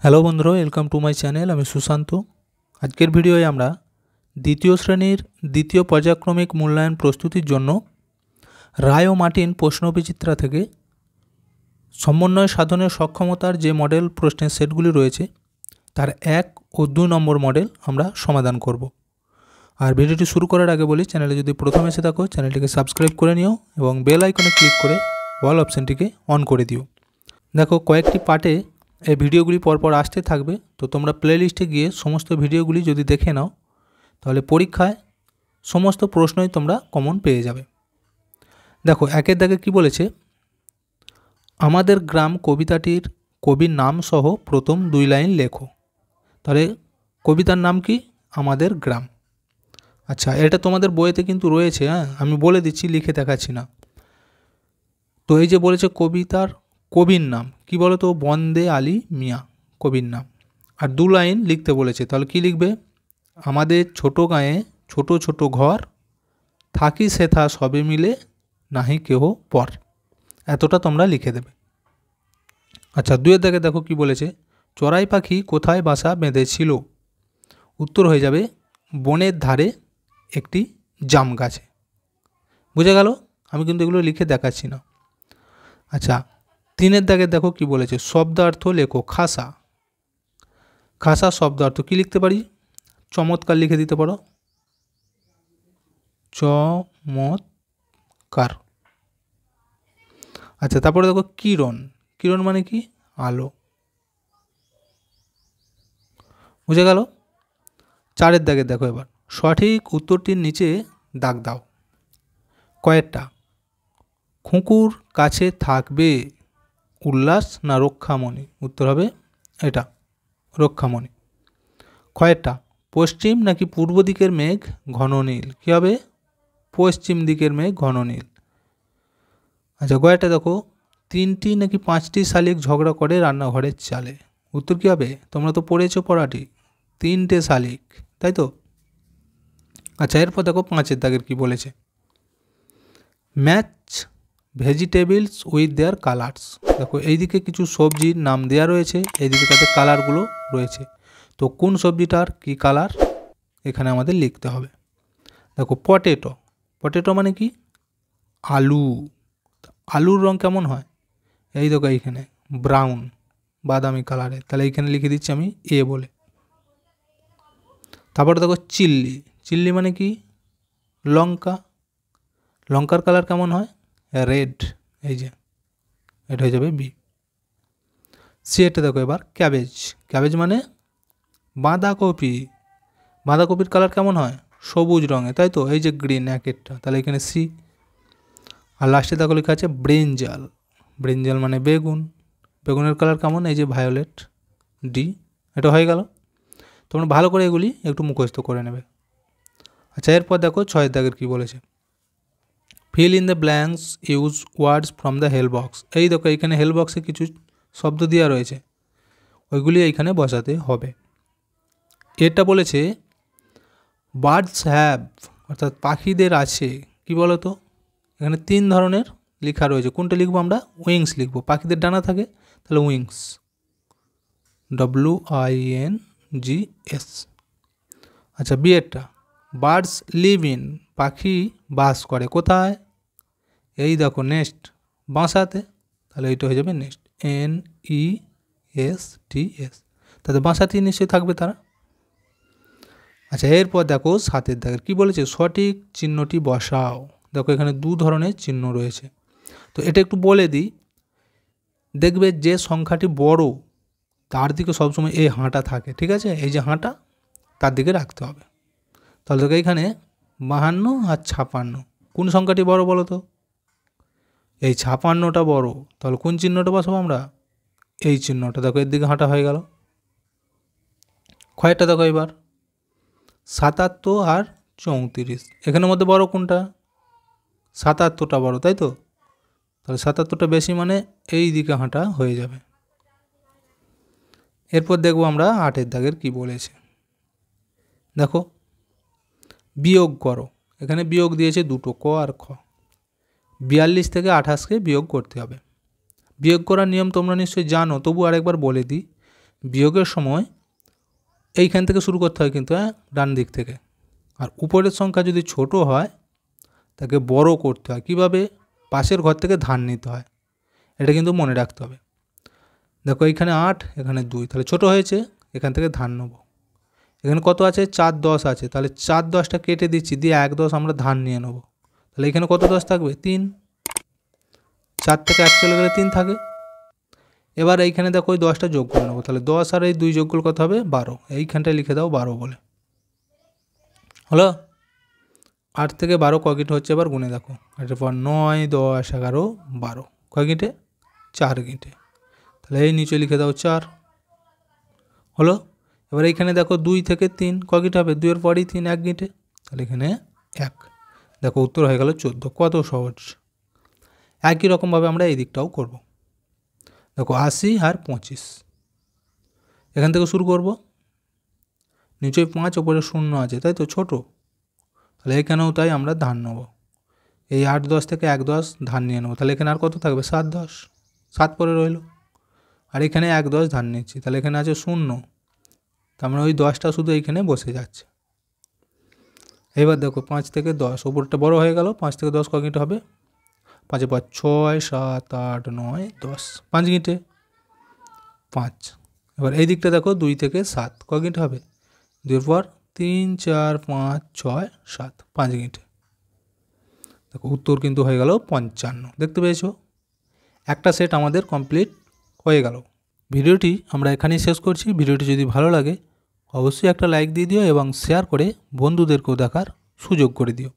Hello বন্ধুরা, welcome to my channel. আমি সুশান্ত। আজকের ভিডিওয়ে আমরা দ্বিতীয় শ্রেণীর দ্বিতীয় পর্যায়ক্রমিক মূল্যায়ন প্রস্তুতির জন্য রায় ও মার্টিন প্রশ্নবিচিত্রা থেকে সমন্বয় সাধনের সক্ষমতার যে মডেল প্রশ্নের সেটগুলি রয়েছে তার 1 ও 2 নম্বর মডেল আমরা সমাধান করব। আর ভিডিওটি শুরু করার আগে বলি, চ্যানেলে যদি প্রথম এসে থাকো চ্যানেলটিকে সাবস্ক্রাইব করে নিও এবং বেল আইকনে ক্লিক করে অল অপশানটিকে অন করে দিও। দেখো, কয়েকটি পার্টে এই ভিডিওগুলি পরপর আসতে থাকবে, তো তোমরা প্লেলিস্টে গিয়ে সমস্ত ভিডিওগুলি যদি দেখে নাও তাহলে পরীক্ষায় সমস্ত প্রশ্নই তোমরা কমন পেয়ে যাবে। দেখো, একের দাগে কি বলেছে, আমাদের গ্রাম কবিতাটির কবির নাম সহ প্রথম 2 লাইন লেখো। তাহলে কবিতার নাম কি? আমাদের গ্রাম। আচ্ছা, এটা তোমাদের বইতে কিন্তু রয়েছে, আমি বলে দিচ্ছি, লিখে দেখাচ্ছি না। তো এই যে বলেছে কবিতার কবির নাম কি বলো তো? বন্দে আলী মিয়া কবির নাম। আর 2 লাইন লিখতে বলেছে, তাহলে কি লিখবে? আমাদের ছোট গাঁয়ে ছোট ছোট ঘর, থাকি সেথা সবে মিলে, নাহি কেহ পর। এতটা তোমরা লিখে দেবে। আচ্ছা, 2-এর দাগে দেখো কি বলেছে, চড়াই পাখি কোথায় বাসা বেঁধেছিল? উত্তর হয়ে যাবে বনের ধারে একটি জাম গাছে। বুঝে গেল? আমি কিন্তু এগুলো লিখে দেখাচ্ছি না। আচ্ছা, 3-এর দাগে দেখো কি বলেছে, শব্দার্থ লেখো। খাসা, খাসা শব্দার্থ কি লিখতে পারি? চমৎকার লিখে দিতে পারো, চমৎকার। আচ্ছা, তারপরে দেখো কিরণ, কিরণ মানে কি? আলো। বুঝে গেল? 4-এর দাগে দেখো, এবার সঠিক উত্তরটির নিচে দাগ দাও। কয়েকটা? খুকুর কাছে থাকবে উল্লাস না রক্ষামণি? উত্তর হবে এটা, রক্ষামণি। কয়েকটা? পশ্চিম নাকি পূর্ব দিকের মেঘ ঘন নীল? কী হবে? পশ্চিম দিকের মেঘ ঘন নীল। আচ্ছা, কয়েকটা দেখো, 3টি নাকি 5টি শালিক ঝগড়া করে রান্নাঘরের চালে? উত্তর কী হবে? তোমরা তো পড়েছো পড়াটি, 3টে শালিক, তাই তো? আচ্ছা, এরপর দেখো 5-এর দাগের কী বলেছে, match vegetables with their colours. দেখো, এইদিকে কিছু সবজির নাম দেওয়া রয়েছে, এইদিকে তাদের কালারগুলো রয়েছে। তো কোন সবজিটার কী কালার এখানে আমাদের লিখতে হবে। দেখো, পটেটো, পটেটো মানে কি? আলু। আলুর রং কেমন হয়? এই দেখো এইখানে ব্রাউন, বাদামি কালারের। তাহলে এইখানে লিখে দিচ্ছি আমি এ বলে। তারপরে দেখো চিল্লি, চিল্লি মানে কি? লঙ্কা। লঙ্কার কালার কেমন হয়? রেড। এই যে এটা হয়ে যাবে বি। সি এটা দেখো এবার ক্যাবেজ, ক্যাবেজ মানে বাঁধাকপি। বাঁধাকপির কালার কেমন হয়? সবুজ রঙে, তাই তো? এই যে গ্রিন একেরটা, তাহলে এখানে সি। আর লাস্টে দেখো লেখা আছে ব্রিঞ্জাল, ব্রিঞ্জাল মানে বেগুন। বেগুনের কালার কেমন? এই যে ভায়োলেট, ডি। এটা হয়ে গেল। তোমরা ভালো করে এগুলি একটু মুখস্থ করে নেবে। আচ্ছা, এরপর দেখো 6-এর দাগের কী বলেছে, fill in the blanks, use words from the help box. এই দেখো এইখানে হেল্প বক্সে কিছু শব্দ দেওয়া রয়েছে, ওইগুলি এইখানে বসাতে হবে। এটা বলেছে বার্ডস হ্যাভ, অর্থাৎ পাখিদের আছে। কি বলো তো? এখানে 3 ধরনের লেখা রয়েছে, কোনটা লিখবো আমরা? উইংস লিখবো। পাখিদের ডানা থাকে, তাহলে উইংস, WINGS। আচ্ছা, বিয়েরটা বার্ডস লিভ ইন, পাখি বাস করে কোথায়? এই দেখো নেস্ট, বাসাতে। তাহলে এইটা হয়ে যাবে নেস্ট, NESTS। তাহলে বাসাতেই নিশ্চয়ই থাকবে তারা। আচ্ছা, এরপর দেখো 7-এর দাগের কী বলেছে, সঠিক চিহ্নটি বসাও। দেখো এখানে 2 ধরনের চিহ্ন রয়েছে, তো এটা একটু বলে দিই। দেখবে যে সংখ্যাটি বড় তার দিকে সবসময় এই হাঁটা থাকে, ঠিক আছে? এই যে হাঁটা, তার দিকে রাখতে হবে। তাহলে দেখো এখানে 52 আর 56, কোন সংখ্যাটি বড় বলো তো? এই 56টা বড়। তাহলে কোন চিহ্নটা বসাবো আমরা? এই চিহ্নটা। দেখো এর দিকে হাঁটা হয়ে গেল। কয়েকটা দেখো এবার 77 আর 34, এখানের মধ্যে বড় কোনটা? 77টা বড়, তাই তো? তাহলে 77টা বেশি, মানে এই দিকে হাঁটা হয়ে যাবে। এরপর দেখবো আমরা 8-এর দাগের কী বলেছে। দেখো, বিয়োগ করো। এখানে বিয়োগ দিয়েছে 2টো, ক আর খ। 42 থেকে 28কে বিয়োগ করতে হবে। বিয়োগ করার নিয়ম তোমরা নিশ্চয়ই জানো, তবু আরেকবার বলে দিই। বিয়োগের সময় এইখান থেকে শুরু করতে হয় কিন্তু, ডান দিক থেকে। আর উপরের সংখ্যা যদি ছোট হয় তাকে বড় করতে হয়। কীভাবে? পাশের ঘর থেকে ধান নিতে হয়, এটা কিন্তু মনে রাখতে হবে। দেখো এইখানে 8, এখানে 2, তাহলে ছোট হয়েছে, এখান থেকে ধান নেব। এখানে কত আছে? 4 10 আছে, তাহলে 4 10টা কেটে দিচ্ছি, দিয়ে 1 10 আমরা ধান নিয়ে নেব। তাহলে এখানে কত 10 থাকবে? 3। 4 থেকে 1 চলে গেলে 3 থাকে। এবার এইখানে দেখো ওই 10টা যোগ করে নেবো, তাহলে 10 আর এই 2 যোগ করলে কত হবে? 12। এইখানটায় লিখে দাও 12 বলে। হলো? 8 থেকে 12 কয়গিটে হচ্ছে এবার গুনে দেখো। এরপর 9 10 11 12 কয়গিটে? 4 গিটে। তাহলে এই নিচে লিখে দাও 4। হলো? এবার এইখানে দেখো 2 থেকে 3 কয়গিটে হবে? 2 এর পরেই 3, 1 গিটে, তাহলে এখানে 1। দেখো উত্তর হয়ে গেল 14। কত সহজ। একই রকমভাবে আমরা এই দিকটাও করব। দেখো 80 আর 25, এখান থেকে শুরু করব। নিচে 5, ওপরে 0 আছে, তাই তো? ছোট, তাহলে এখানেও তাই আমরা ধান নেব। এই 8 10 থেকে 1 10 ধান নিয়ে নেবো, তাহলে এখানে আর কত থাকবে? 7 10, 7 পরে রইল। আর এখানে 1 10 ধান নিচ্ছি, তাহলে এখানে আছে 0, তার মানে ওই 10টা শুধু এইখানে বসে যাচ্ছে। এবার দেখো 5 থেকে 10, ওপরটা বড় হয়ে গেল। 5 থেকে 10 কয় গিটে হবে? 5 5 6 7 8 9 10, 5 গিটে, 5। এবার এই দিকটা দেখো 2 থেকে 7 কয় গিটে হবে? 2 এর পর 3 4 5 6 7, 5 গিটে। দেখো উত্তর কিন্তু হয়ে গেল 55। দেখতে পেয়েছো? একটা সেট আমাদের কমপ্লিট হয়ে গেল। ভিডিওটি আমরা এখানেই শেষ করছি। ভিডিওটি যদি ভালো লাগে অবশ্যই একটা লাইক দিয়ে দিও এবং শেয়ার করে বন্ধুদেরকেও দেখার সুযোগ করে দিও।